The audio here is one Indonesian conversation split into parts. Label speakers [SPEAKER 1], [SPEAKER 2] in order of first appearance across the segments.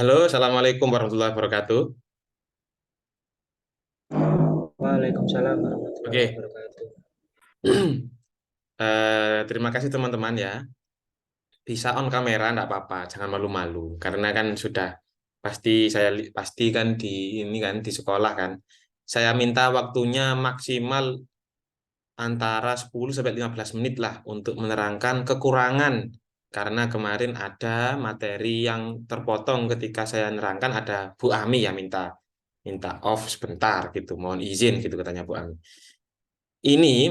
[SPEAKER 1] Halo, Assalamualaikum warahmatullahi wabarakatuh.
[SPEAKER 2] Waalaikumsalam warahmatullahi
[SPEAKER 1] Oke,
[SPEAKER 2] wabarakatuh.
[SPEAKER 1] terima kasih teman-teman ya. Bisa on kamera enggak apa-apa, jangan malu-malu. Karena kan sudah pasti kan di ini kan di sekolah kan. Saya minta waktunya maksimal antara 10 sampai 15 menit lah untuk menerangkan kekurangan. Karena kemarin ada materi yang terpotong ketika saya nerangkan ada Bu Ami ya minta minta off sebentar gitu, mohon izin gitu katanya Bu Ami.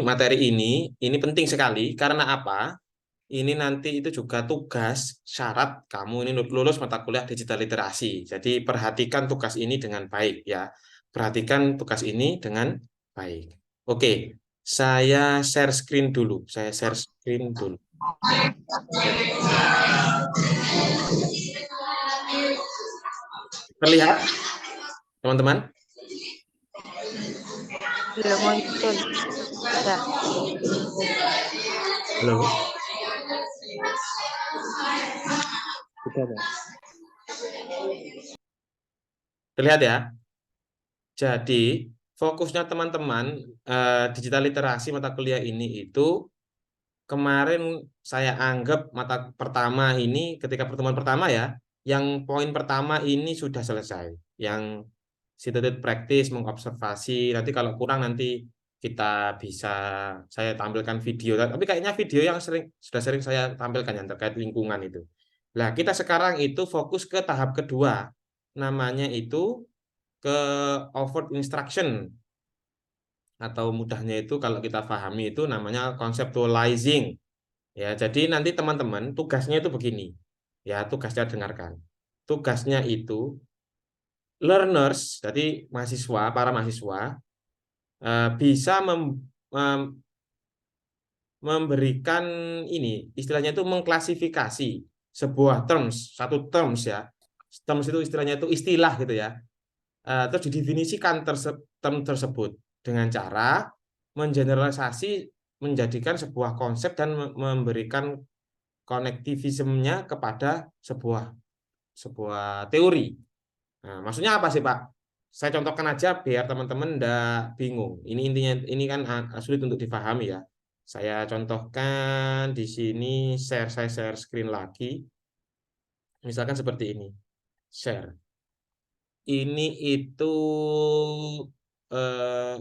[SPEAKER 1] Materi ini penting sekali karena apa? Ini nanti itu juga tugas syarat kamu ini lulus mata kuliah digital literasi. Jadi perhatikan tugas ini dengan baik ya. Perhatikan tugas ini dengan baik. Oke, saya share screen dulu. Saya share screen dulu. Terlihat, teman-teman?
[SPEAKER 3] Belum muncul. Udah.
[SPEAKER 1] Halo.
[SPEAKER 2] Sudah, Pak.
[SPEAKER 1] Terlihat ya? Jadi, fokusnya teman-teman digital literasi mata kuliah ini itu kemarin saya anggap mata pertama ini ketika pertemuan pertama ya, yang poin pertama ini sudah selesai. Yang situated practice mengobservasi. Nanti kalau kurang nanti kita bisa saya tampilkan video. Tapi kayaknya video yang sudah sering saya tampilkan yang terkait lingkungan itu. Nah, kita sekarang itu fokus ke tahap kedua. Namanya itu ke overt instruction atau mudahnya itu kalau kita pahami itu namanya conceptualizing. Ya, jadi nanti teman-teman tugasnya itu begini. Ya, tugasnya dengarkan. Tugasnya itu learners, jadi mahasiswa, para mahasiswa bisa memberikan ini, istilahnya itu mengklasifikasi sebuah terms, satu terms ya. Terms itu istilahnya itu istilah gitu ya. Terus didefinisikan term tersebut dengan cara mengeneralisasi menjadikan sebuah konsep dan memberikan konektivismenya kepada sebuah sebuah teori. Nah, maksudnya apa sih Pak? Saya contohkan aja biar teman-teman ndak bingung. Ini intinya ini kan sulit untuk dipahami ya. Saya contohkan di sini saya share screen lagi. Misalkan seperti ini. Share. Ini itu eh,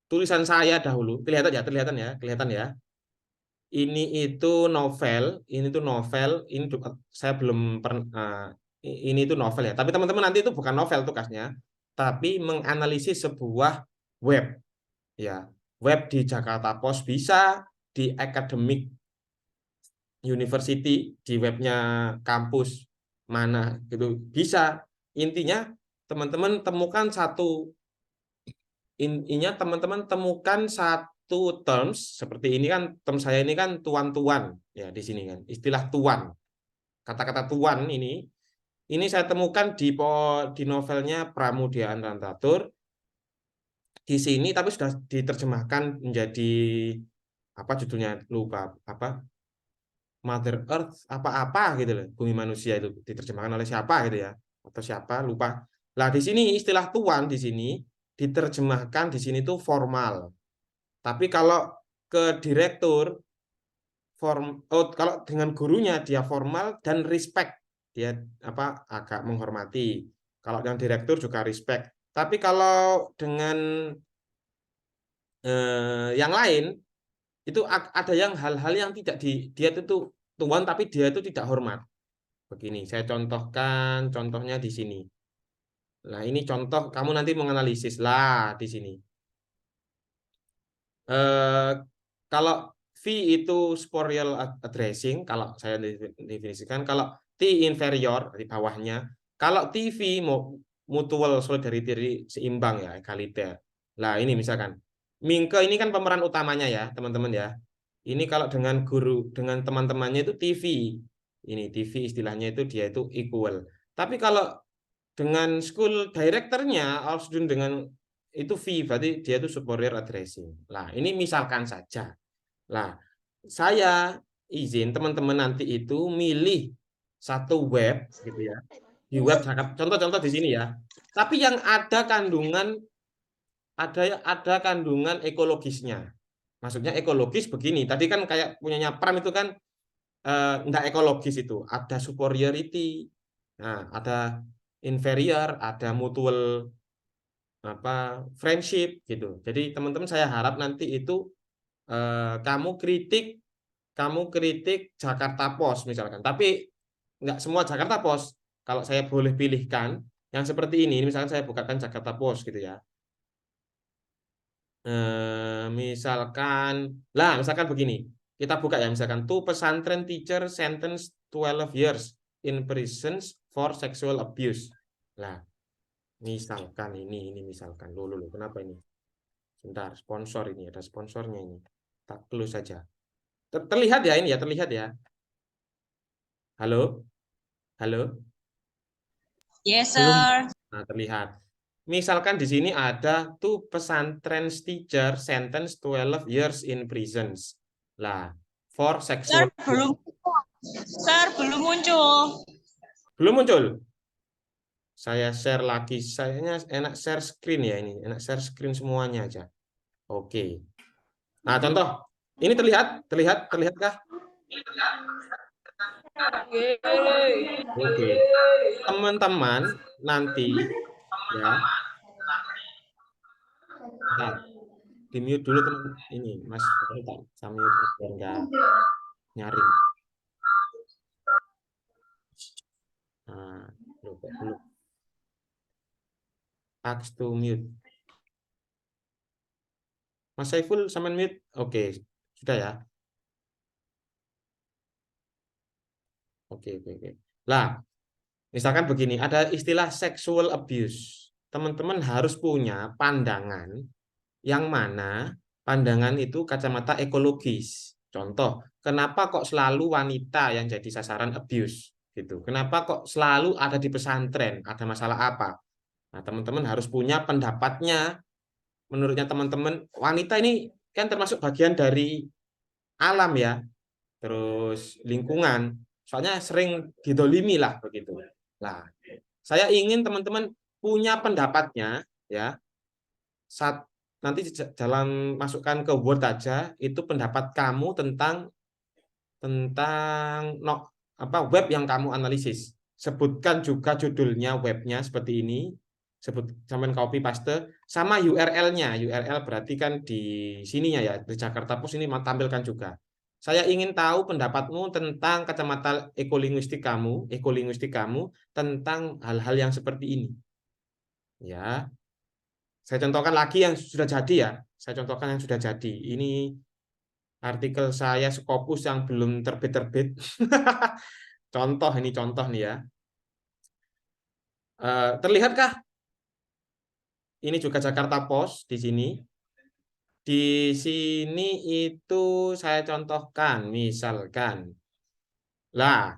[SPEAKER 1] tulisan saya dahulu. Kelihatan ya, kelihatan ya. Ini itu novel, ini saya belum pernah ini itu novel ya. Tapi teman-teman nanti itu bukan novel tugasnya, tapi menganalisis sebuah web ya. Web di Jakarta Post bisa, di Academic University, di webnya kampus mana gitu bisa. Intinya teman-teman temukan teman-teman temukan satu terms seperti ini kan term saya ini kan tuan-tuan ya di sini kan istilah tuan kata-kata tuan ini saya temukan di novelnya Pramudia Anantatur di sini tapi sudah diterjemahkan menjadi apa judulnya lupa apa Mother Earth apa-apa gitu loh bumi manusia itu diterjemahkan oleh siapa gitu ya atau siapa lupa lah di sini istilah tuan di sini diterjemahkan di sini tuh formal. Tapi kalau ke direktur kalau dengan gurunya dia formal dan respect, dia apa agak menghormati. Kalau yang direktur juga respect. Tapi kalau dengan yang lain itu ada yang hal-hal yang tidak dia itu tuan tapi dia itu tidak hormat. Begini, saya contohkan contohnya di sini. Nah, ini contoh kamu nanti menganalisis lah di sini. Eh, kalau V itu sporial addressing, kalau saya definisikan, kalau T inferior di bawahnya, kalau TV mutual solidarity seimbang ya, egaliter. Lah ini misalkan, Mingke ini kan pemeran utamanya ya, teman-teman ya. Ini kalau dengan guru, dengan teman-temannya itu TV. Ini TV istilahnya itu dia itu equal. Tapi kalau dengan school directornya, student dengan itu V, berarti dia itu superior addressing. Lah, ini misalkan saja. Lah, saya izin teman-teman nanti itu milih satu web gitu ya. Di web Jakarta, contoh-contoh di sini ya. Tapi yang ada kandungan ekologisnya. Maksudnya ekologis begini. Tadi kan kayak punyanya Pram itu kan enggak ekologis itu. Ada superiority, nah, ada inferior, ada mutual apa friendship gitu. Jadi teman-teman saya harap nanti itu kamu kritik Jakarta Post misalkan. Tapi nggak semua Jakarta Post. Kalau saya boleh pilihkan yang seperti ini misalkan saya bukakan Jakarta Post gitu ya. Misalkan begini, kita buka ya, misalkan tuh pesantren teacher sentenced 12 years in prison for sexual abuse. Nah, misalkan ini misalkan, loh, kenapa ini? Sebentar, sponsor ini, ada sponsornya ini. Tak close saja. Terlihat ya ini ya, terlihat ya. Halo, halo.
[SPEAKER 4] Yes,
[SPEAKER 2] Belum.
[SPEAKER 4] sir.
[SPEAKER 1] Nah, terlihat. Misalkan di sini ada tuh pesantren teacher sentence 12 years in prisons. Lah, for
[SPEAKER 4] Sir,
[SPEAKER 1] sexual
[SPEAKER 4] belum muncul.
[SPEAKER 1] belum muncul. Saya share lagi. Sayanya enak share screen ya ini. Enak share screen semuanya aja. Oke. Nah, contoh. Ini terlihatkah? Oke. Teman-teman nanti ya. Nah, di mute dulu teman ini Mas saya mute biar nggak nyaring. Nah, belum. Ask to mute. Mas Saiful sama mute. Oke, sudah ya. Oke. Lah, misalkan begini, ada istilah sexual abuse. Teman-teman harus punya pandangan yang mana pandangan itu kacamata ekologis. Contoh, kenapa kok selalu wanita yang jadi sasaran abuse gitu? Kenapa kok selalu ada di pesantren? Ada masalah apa? Nah, teman-teman harus punya pendapatnya. Menurutnya teman-teman, wanita ini kan termasuk bagian dari alam ya, terus lingkungan. Soalnya sering didolimi lah begitu. Nah, saya ingin teman-teman punya pendapatnya ya. Saat nanti jalan masukkan ke Word aja itu pendapat kamu tentang web yang kamu analisis. Sebutkan juga judulnya webnya seperti ini. Sebut sampai copy paste sama URL-nya. URL berarti kan di sininya ya, di Jakarta Post ini tampilkan juga. Saya ingin tahu pendapatmu tentang kacamata ekolinguistik kamu tentang hal-hal yang seperti ini. Ya, saya contohkan lagi yang sudah jadi ya. Saya contohkan yang sudah jadi. Ini artikel saya Scopus yang belum terbit-terbit. Contoh nih ya. Terlihatkah? Ini juga Jakarta Post di sini. Di sini itu saya contohkan, misalkan. Lah,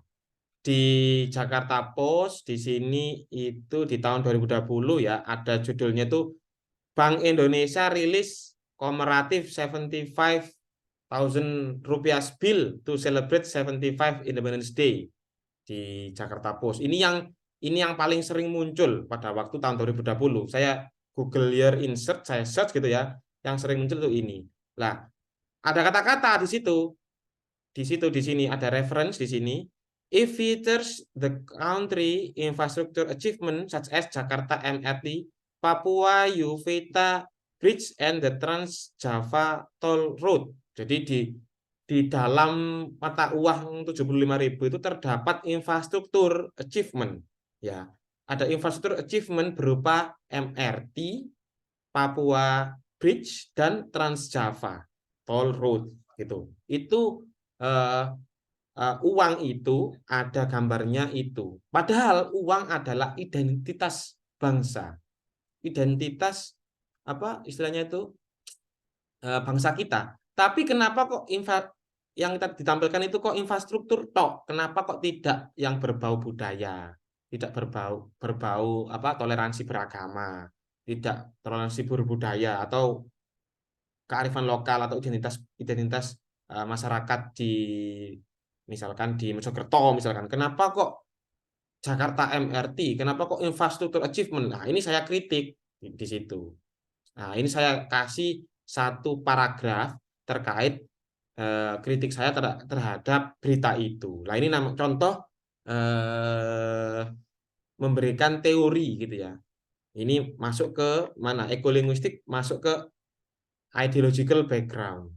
[SPEAKER 1] di Jakarta Post di sini itu di tahun 2020 ya, ada judulnya itu Bank Indonesia rilis komemoratif 75.000 rupiah bill to celebrate 75 Independence Day di Jakarta Post. Ini yang paling sering muncul pada waktu tahun 2020. Saya Google Year Insert, saya search gitu ya. Yang sering muncul itu ini. Lah, ada kata-kata di situ. Di sini ada reference di sini. It features the country infrastructure achievement such as Jakarta MRT, Papua Yuveta Bridge and the Trans Java Toll Road. Jadi di dalam mata uang 75.000 itu terdapat infrastruktur achievement ya. Ada infrastruktur achievement berupa MRT, Papua Bridge dan Trans Java Toll Road gitu. Itu uang itu ada gambarnya itu. Padahal uang adalah identitas bangsa. Identitas apa istilahnya itu bangsa kita. Tapi kenapa kok yang kita ditampilkan itu kok infrastruktur tok? Kenapa kok tidak yang berbau budaya? Tidak berbau toleransi beragama, tidak toleransi berbudaya atau kearifan lokal atau identitas identitas masyarakat di misalkan di Mojokerto misalkan. Kenapa kok Jakarta MRT, kenapa kok infrastruktur achievement? Nah, ini saya kritik di situ. Nah, ini saya kasih satu paragraf terkait kritik saya terhadap berita itu. Nah, ini contoh memberikan teori gitu ya. Ini masuk ke mana? Ekolinguistik masuk ke ideological background.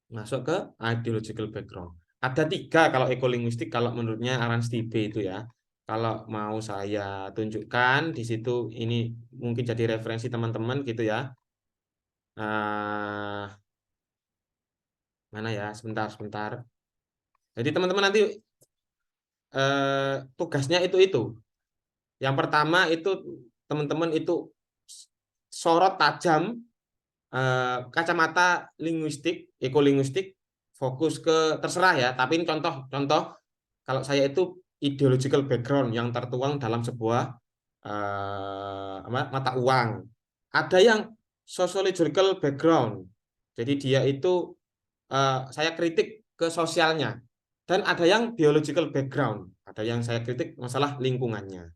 [SPEAKER 1] Masuk ke ideological background. Ada 3 kalau ekolinguistik, kalau menurutnya Aran Stibe itu ya. Kalau mau saya tunjukkan di situ, ini mungkin jadi referensi teman-teman gitu ya. Mana ya? Sebentar. Jadi teman-teman nanti tugasnya itu. Yang pertama itu teman-teman itu sorot tajam kacamata linguistik, ekolinguistik, fokus ke terserah ya. Tapi ini contoh kalau saya itu ideological background yang tertuang dalam sebuah mata uang. Ada yang sociological background. Jadi dia itu saya kritik ke sosialnya. Dan ada yang biological background. Ada yang saya kritik masalah lingkungannya.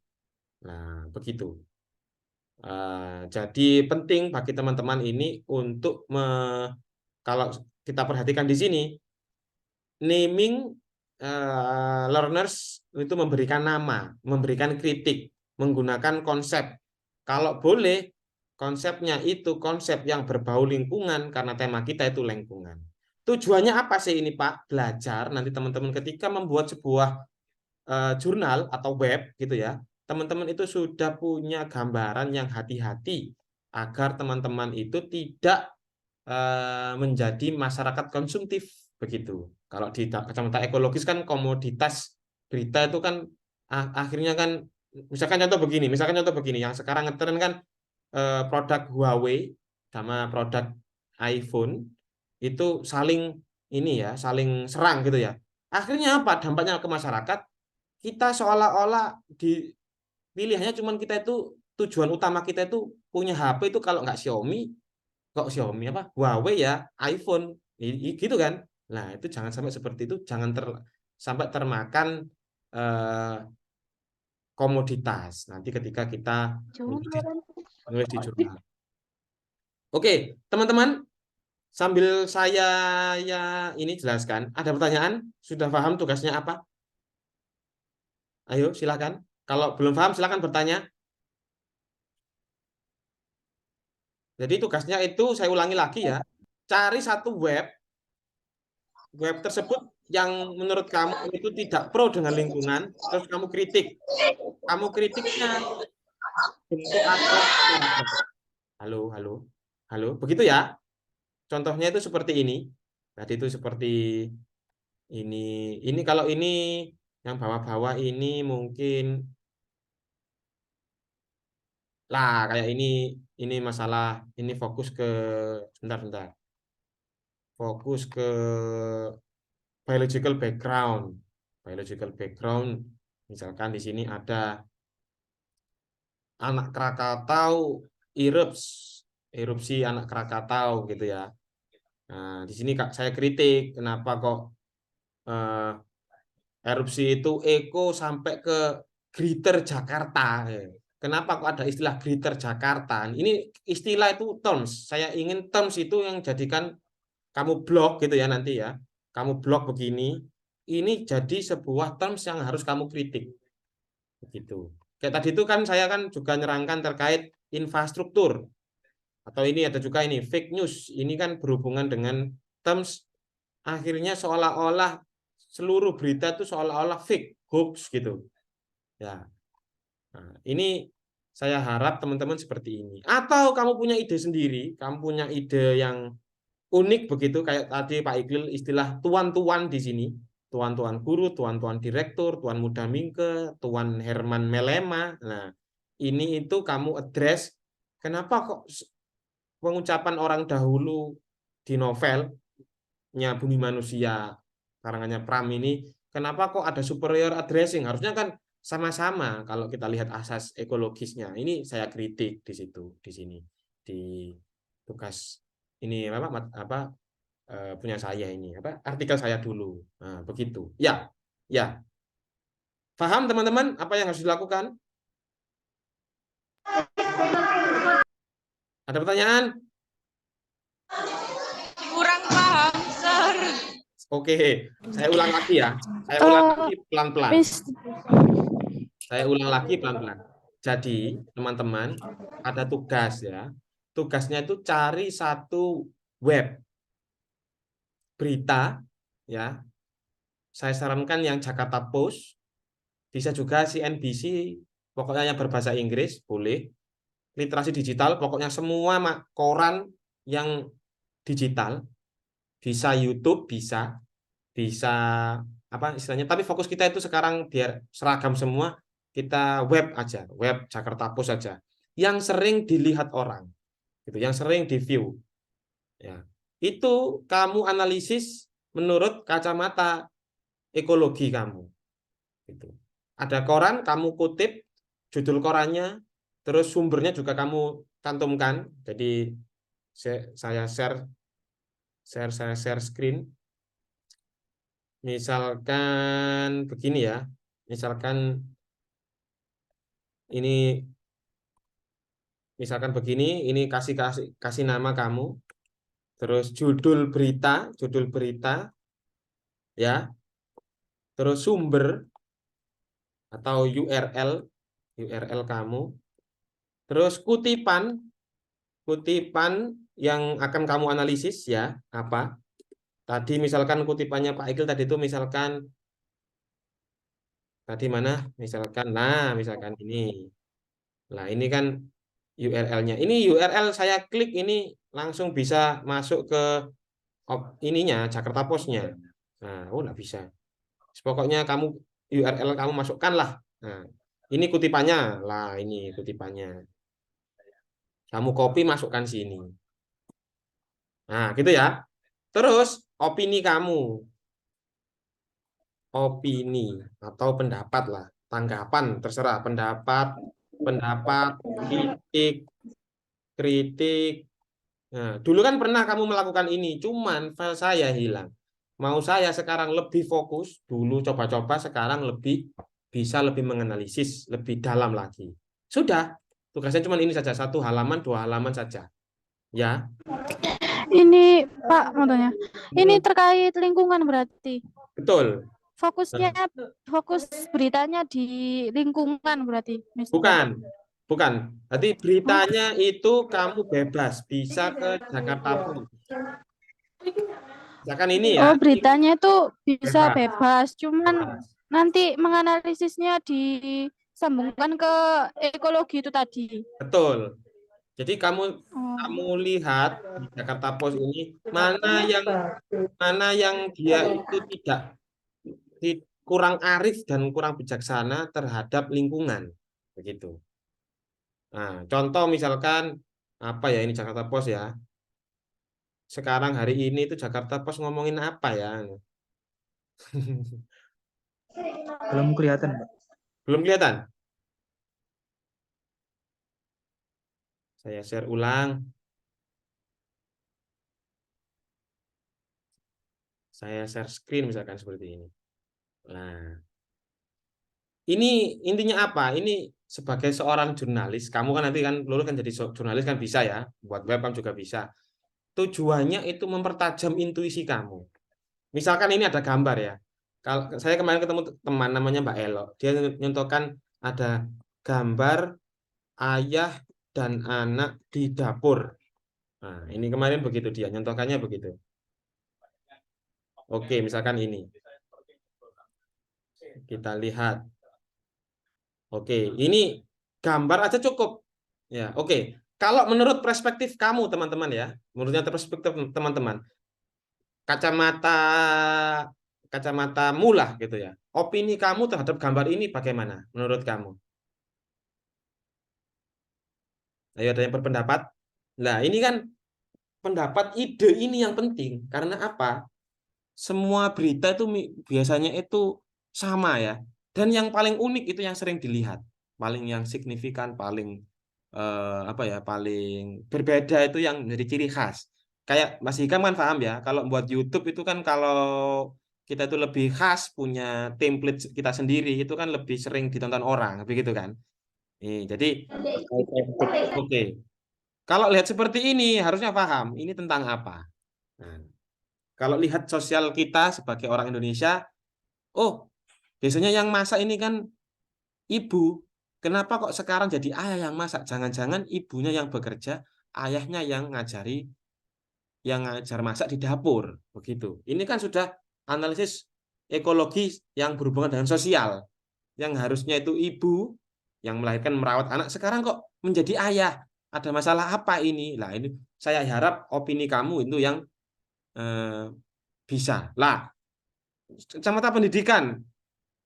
[SPEAKER 1] Nah, begitu. Jadi penting bagi teman-teman ini untuk kalau kita perhatikan di sini, naming learners itu memberikan nama, memberikan kritik, menggunakan konsep. Kalau boleh, konsepnya itu konsep yang berbau lingkungan karena tema kita itu lingkungan. Tujuannya apa sih ini Pak? Belajar nanti teman-teman ketika membuat sebuah jurnal atau web gitu ya, teman-teman itu sudah punya gambaran yang hati-hati agar teman-teman itu tidak menjadi masyarakat konsumtif begitu. Kalau di kacamata ekologis kan komoditas berita itu kan akhirnya kan misalkan contoh begini yang sekarang ngetren kan produk Huawei sama produk iPhone itu saling ini ya, saling serang gitu ya. Akhirnya apa? Dampaknya ke masyarakat, kita seolah-olah di pilihannya cuman kita itu tujuan utama kita itu punya HP itu kalau nggak Xiaomi, kok Xiaomi apa Huawei ya iPhone gitu kan. Nah itu jangan sampai seperti itu, jangan sampai termakan eh, komoditas nanti ketika kita nulis di jurnal. Oke teman-teman, sambil saya ya ini jelaskan, ada pertanyaan, sudah paham tugasnya apa? Ayo silakan, kalau belum paham silakan bertanya. Jadi tugasnya itu saya ulangi lagi ya, cari satu web tersebut yang menurut kamu itu tidak pro dengan lingkungan, terus kamu kritik. Kamu kritiknya bentuk atau halo, begitu ya. Contohnya itu seperti ini. Tadi itu seperti ini. Ini kalau ini yang bawah-bawah ini mungkin lah kayak ini masalah ini fokus ke sebentar. Fokus ke biological background. Biological background, misalkan di sini ada anak Krakatau erupsi anak Krakatau gitu ya. Nah, di sini Kak saya kritik kenapa kok eh, erupsi itu eko sampai ke Greater Jakarta. Kenapa kok ada istilah Greater Jakarta? Ini istilah itu terms. Saya ingin terms itu yang jadikan kamu blog gitu ya nanti ya. Kamu blog begini, ini jadi sebuah terms yang harus kamu kritik. Begitu. Kayak tadi itu kan saya kan juga nyerangkan terkait infrastruktur. Atau ini ada juga ini fake news. Ini kan berhubungan dengan terms akhirnya seolah-olah seluruh berita itu seolah-olah fake, hoax gitu. Ya. Nah, ini saya harap teman-teman seperti ini. Atau kamu punya ide sendiri, kamu punya ide yang unik begitu kayak tadi Pak Iqlil istilah tuan-tuan di sini. Tuan-tuan guru, tuan-tuan direktur, tuan muda mingke, tuan Herman Melema. Nah, ini itu kamu address kenapa kok pengucapan orang dahulu di novelnya Bumi Manusia karangannya Pram ini kenapa kok ada superior addressing? Harusnya kan sama-sama kalau kita lihat asas ekologisnya. Ini saya kritik di situ, di sini, di tugas ini apa punya saya ini apa artikel saya dulu. Nah, begitu. Ya, ya. Paham teman-teman apa yang harus dilakukan? Ada pertanyaan?
[SPEAKER 4] Kurang paham, Sir.
[SPEAKER 1] Oke, saya ulang lagi ya. Saya ulang lagi pelan-pelan. Saya ulang lagi pelan-pelan. Jadi, teman-teman, ada tugas ya. Tugasnya itu cari satu web berita ya. Saya sarankan yang Jakarta Post, bisa juga CNBC, pokoknya yang berbahasa Inggris boleh. Literasi digital, pokoknya semua koran yang digital, bisa YouTube, bisa apa istilahnya. Tapi fokus kita itu sekarang biar seragam semua, kita web aja, web Jakarta Post aja. Yang sering dilihat orang, gitu, yang sering di view, ya. Itu kamu analisis menurut kacamata ekologi kamu. Gitu. Ada koran, kamu kutip judul korannya, terus sumbernya juga kamu cantumkan. Jadi saya share screen. Misalkan begini ya. Misalkan ini ini kasih nama kamu. Terus judul berita ya. Terus sumber atau URL kamu. Terus kutipan yang akan kamu analisis ya, apa? Tadi misalkan kutipannya Pak Ikil tadi itu misalkan tadi mana? Misalkan ini. Nah, ini kan URL-nya. Ini URL saya klik ini langsung bisa masuk ke ininya Jakarta Post-nya. Nah, nggak bisa. Pokoknya kamu URL kamu masukkan lah. Nah, ini kutipannya. Lah, ini kutipannya. Kamu copy masukkan sini. Nah, gitu ya. Terus opini kamu. Opini atau pendapat lah. Tanggapan terserah pendapat, kritik. Nah, dulu kan pernah kamu melakukan ini, cuman file saya hilang. Mau saya sekarang lebih fokus, dulu coba-coba, sekarang bisa lebih menganalisis, lebih dalam lagi. Sudah, tugasnya cuma ini saja, 1 halaman, 2 halaman saja. Ya.
[SPEAKER 3] Ini Pak, mau tanya. Ini terkait lingkungan berarti.
[SPEAKER 1] Betul.
[SPEAKER 3] Fokus beritanya di lingkungan berarti.
[SPEAKER 1] Bukan. Berarti beritanya itu kamu bebas, bisa ke Jakarta Post. Misalkan ini ya.
[SPEAKER 3] Oh, beritanya itu bisa bebas, cuman nanti menganalisisnya disambungkan ke ekologi itu tadi.
[SPEAKER 1] Betul. Jadi kamu lihat di Jakarta Post ini mana yang dia itu kurang arif dan kurang bijaksana terhadap lingkungan, begitu. Nah, contoh misalkan apa ya, ini Jakarta Post ya. Sekarang hari ini itu Jakarta Post ngomongin apa ya?
[SPEAKER 2] Belum kelihatan, Pak.
[SPEAKER 1] Belum kelihatan? Saya share ulang. Saya share screen misalkan seperti ini. Nah, ini intinya apa? Ini sebagai seorang jurnalis, kamu kan nanti kan lulus kan jadi jurnalis kan bisa ya, buat web kan juga bisa. Tujuannya itu mempertajam intuisi kamu. Misalkan ini ada gambar ya. Kalau saya kemarin ketemu teman namanya Mbak Elo, dia nyontohkan ada gambar ayah dan anak di dapur. Nah, ini kemarin begitu dia nyontohkannya begitu. Oke, misalkan ini. Kita lihat. Oke, ini gambar aja cukup. Ya, oke. Kalau menurut perspektif kamu teman-teman ya, menurutnya perspektif teman-teman, kacamata mulah gitu ya. Opini kamu terhadap gambar ini bagaimana menurut kamu? Ayo ada yang berpendapat? Nah, ini kan pendapat ide ini yang penting karena apa? Semua berita itu biasanya itu sama ya. Dan yang paling unik itu yang sering dilihat, paling yang signifikan, paling paling berbeda itu yang menjadi ciri khas. Kayak Mas Hikam kan paham ya, kalau buat YouTube itu kan kalau kita itu lebih khas, punya template kita sendiri, itu kan lebih sering ditonton orang, begitu kan? Jadi oke. Kalau lihat seperti ini harusnya paham ini tentang apa. Nah, kalau lihat sosial kita sebagai orang Indonesia, oh biasanya yang masak ini kan ibu. Kenapa kok sekarang jadi ayah yang masak? Jangan-jangan ibunya yang bekerja, ayahnya yang ngajar masak di dapur, begitu. Ini kan sudah analisis ekologi yang berhubungan dengan sosial. Yang harusnya itu ibu yang melahirkan merawat anak, sekarang kok menjadi ayah. Ada masalah apa ini? Lah ini saya harap opini kamu itu yang bisa. Lah, kacamata pendidikan,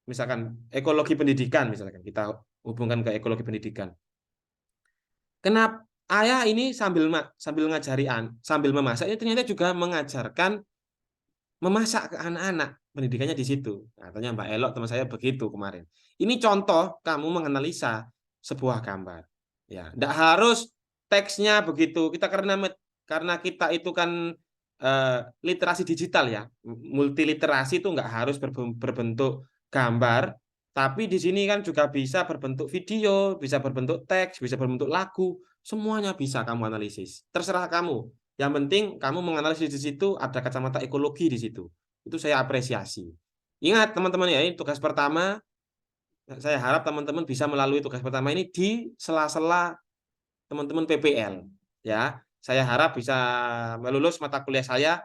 [SPEAKER 1] misalkan ekologi pendidikan, misalkan kita hubungkan ke ekologi pendidikan. Kenapa ayah ini sambil ngajari sambil memasak ini ternyata juga mengajarkan memasak ke anak-anak, pendidikannya di situ. Katanya Mbak Elok teman saya begitu kemarin. Ini contoh kamu menganalisa sebuah gambar. Ya, tidak harus teksnya begitu. Kita karena kita itu kan literasi digital ya, multiliterasi itu nggak harus berbentuk gambar, tapi di sini kan juga bisa berbentuk video, bisa berbentuk teks, bisa berbentuk lagu, semuanya bisa kamu analisis. Terserah kamu. Yang penting kamu menganalisis di situ ada kacamata ekologi di situ. Itu saya apresiasi. Ingat teman-teman ya, ini tugas pertama. Saya harap teman-teman bisa melalui tugas pertama ini di sela-sela teman-teman PPL. Ya, saya harap bisa melulus mata kuliah saya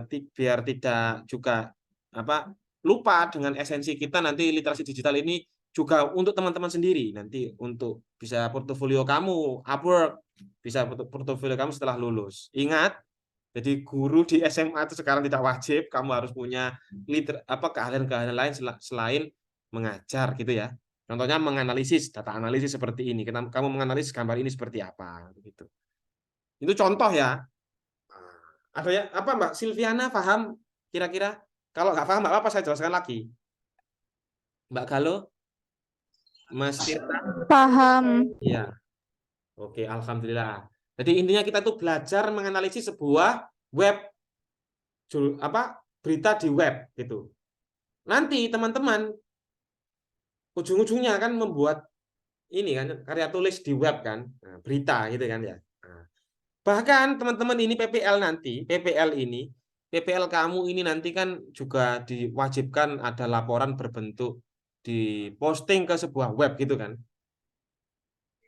[SPEAKER 1] biar tidak juga lupa dengan esensi kita nanti literasi digital ini juga untuk teman-teman sendiri nanti untuk bisa portofolio kamu Upwork, bisa portofolio kamu setelah lulus. Ingat, jadi guru di SMA itu sekarang tidak wajib kamu harus punya keahlian-keahlian lain selain mengajar gitu ya. Contohnya menganalisis, data analisis seperti ini. Kamu menganalisis gambar ini seperti apa gitu. Itu contoh ya. Ada ya apa Mbak Silviana paham kira-kira? Kalau nggak paham apa saya jelaskan lagi. Mbak Galo, Mas Tirta,
[SPEAKER 3] Paham.
[SPEAKER 1] iya. Oke, alhamdulillah. Jadi intinya kita tuh belajar menganalisis sebuah web berita di web gitu. Nanti teman-teman ujung-ujungnya kan membuat ini kan karya tulis di web kan, nah, berita gitu kan ya. Nah, bahkan teman-teman ini PPL kamu ini nanti kan juga diwajibkan ada laporan berbentuk di posting ke sebuah web gitu kan.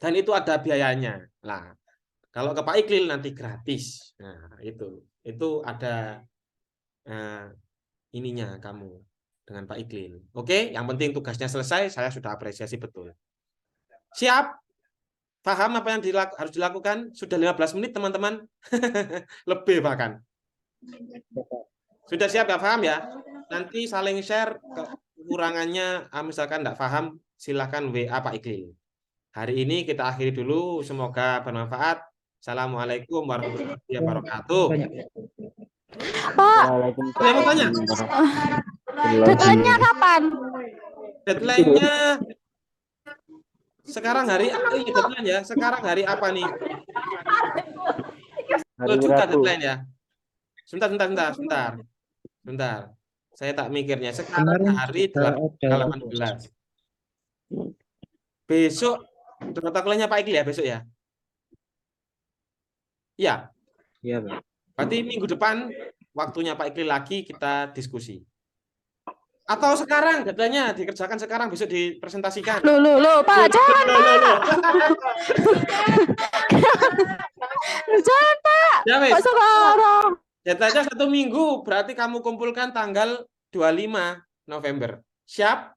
[SPEAKER 1] Dan itu ada biayanya. Nah, kalau ke Pak Iklil nanti gratis. Nah, itu ada ininya kamu dengan Pak Iklil. Oke, yang penting tugasnya selesai, saya sudah apresiasi betul. Siap? Paham apa yang harus dilakukan? Sudah 15 menit teman-teman. Lebih bahkan. Sudah siap ya, paham ya? Nanti saling share kekurangannya, misalkan tidak paham, silakan WA Pak Iklil. Hari ini kita akhiri dulu, semoga bermanfaat. Assalamualaikum warahmatullahi wabarakatuh.
[SPEAKER 3] Pak,
[SPEAKER 1] Saya mau tanya,
[SPEAKER 3] deadline-nya kapan?
[SPEAKER 1] deadline-nya sekarang deadline ya. Sekarang hari apa nih?
[SPEAKER 5] Hari
[SPEAKER 1] juga
[SPEAKER 5] Rabu.
[SPEAKER 1] deadline ya. Sebentar. Saya tak mikirnya. Sekarang
[SPEAKER 2] Kemarin
[SPEAKER 1] hari
[SPEAKER 2] juga ada
[SPEAKER 1] 18. Besok mata kuliahnya Pak Iqli ya besok ya? Iya.
[SPEAKER 2] Iya, Pak.
[SPEAKER 1] Berarti minggu depan waktunya Pak Iqli lagi kita diskusi. Atau sekarang deadline-nya dikerjakan sekarang besok dipresentasikan.
[SPEAKER 3] Loh, Pak, jangan, Pak. Jangan, Pak.
[SPEAKER 1] Ya, wes.
[SPEAKER 3] Kok sekarang?
[SPEAKER 1] Deadline-nya 1 minggu, berarti kamu kumpulkan tanggal 25 November. Siap?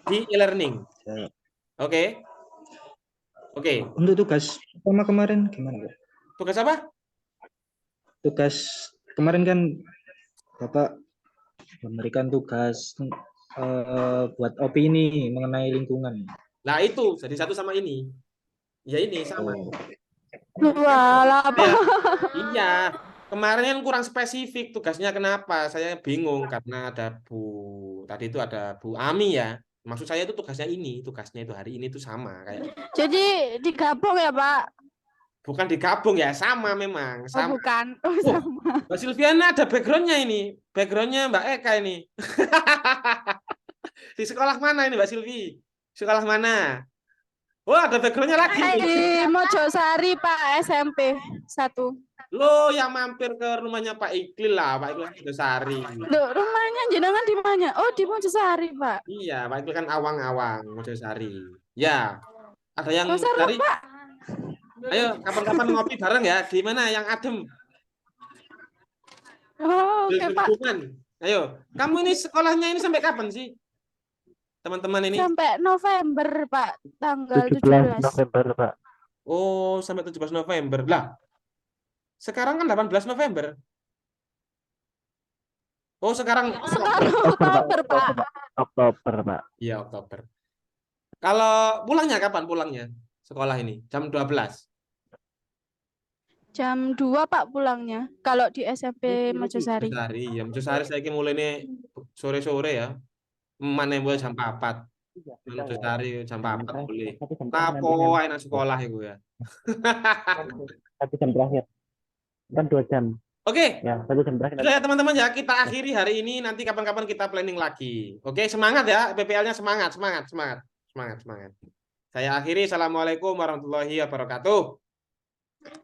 [SPEAKER 1] Di e-learning. Oke. Oke.
[SPEAKER 2] Untuk tugas pertama kemarin gimana, Pak?
[SPEAKER 1] Tugas apa?
[SPEAKER 2] Tugas kemarin kan Bapak memberikan tugas buat opini mengenai lingkungan.
[SPEAKER 1] Nah, itu jadi satu sama ini. Ya ini sama.
[SPEAKER 3] Walah, Pak.
[SPEAKER 1] Ya, iya. Kemarin kan kurang spesifik tugasnya kenapa? Saya bingung karena tadi itu ada Bu Ami ya. Maksud saya itu tugasnya itu hari ini itu sama kayak.
[SPEAKER 3] Jadi digabung ya, Pak?
[SPEAKER 1] Bukan digabung ya, sama memang.
[SPEAKER 3] Oh,
[SPEAKER 1] Sama.
[SPEAKER 3] bukan. Oh,
[SPEAKER 1] Oh,
[SPEAKER 3] sama.
[SPEAKER 1] Mbak Silviana ada backgroundnya ini. Backgroundnya Mbak Eka ini. Di sekolah mana ini Mbak Silvi? Sekolah mana? Oh, ada backgroundnya lagi.
[SPEAKER 3] Di Mojosari, Pak, SMP 1.
[SPEAKER 1] Lo yang mampir ke rumahnya Pak Iqlil lah, Pak Iqlil kan Sari.
[SPEAKER 3] Loh, rumahnya jenengan di mana? Oh, di Mojosari, Pak.
[SPEAKER 1] Iya, Pak Iqlil kan awang-awang, Mojosari. Ya, ada yang
[SPEAKER 3] Oh, seru,
[SPEAKER 1] dari.
[SPEAKER 3] Pak.
[SPEAKER 1] Ayo, kapan-kapan ngopi bareng ya. Di mana yang adem?
[SPEAKER 3] Oh,
[SPEAKER 1] Di
[SPEAKER 3] oke, Pak.
[SPEAKER 1] lingkungan. Ayo, kamu ini sekolahnya ini sampai kapan sih? Teman-teman ini?
[SPEAKER 3] Sampai November, Pak. Tanggal
[SPEAKER 2] 17
[SPEAKER 3] 17.
[SPEAKER 2] November, Pak.
[SPEAKER 1] Oh, sampai 17 November. Lah, sekarang kan 18 November. Oh, sekarang
[SPEAKER 3] Sekarang Oktober, Pak.
[SPEAKER 2] Oktober, Pak.
[SPEAKER 1] Iya, Oktober. Kalau pulangnya kapan pulangnya? Sekolah ini jam 12.
[SPEAKER 3] Jam 2, Pak, pulangnya. Kalau di SMP Mojosari.
[SPEAKER 1] Mojosari, ya Mojosari saya mulai ini sore-sore ya. Mana yang boleh jam 4. Mojosari jam 4 boleh. Lapo enak sekolah itu ya.
[SPEAKER 2] Satu jam terakhir. Kan 2 jam.
[SPEAKER 1] Oke,
[SPEAKER 2] Ya, 1 jam terakhir.
[SPEAKER 1] sudah ya teman-teman ya, kita akhiri hari ini, nanti kapan-kapan kita planning lagi. Oke, semangat ya, PPL-nya semangat, semangat, semangat, semangat, semangat. Saya akhiri, Assalamualaikum warahmatullahi wabarakatuh.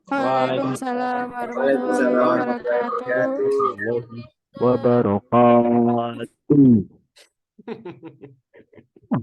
[SPEAKER 3] Waalaikumsalam warahmatullahi wabarakatuh.
[SPEAKER 2] Wabarakatuh.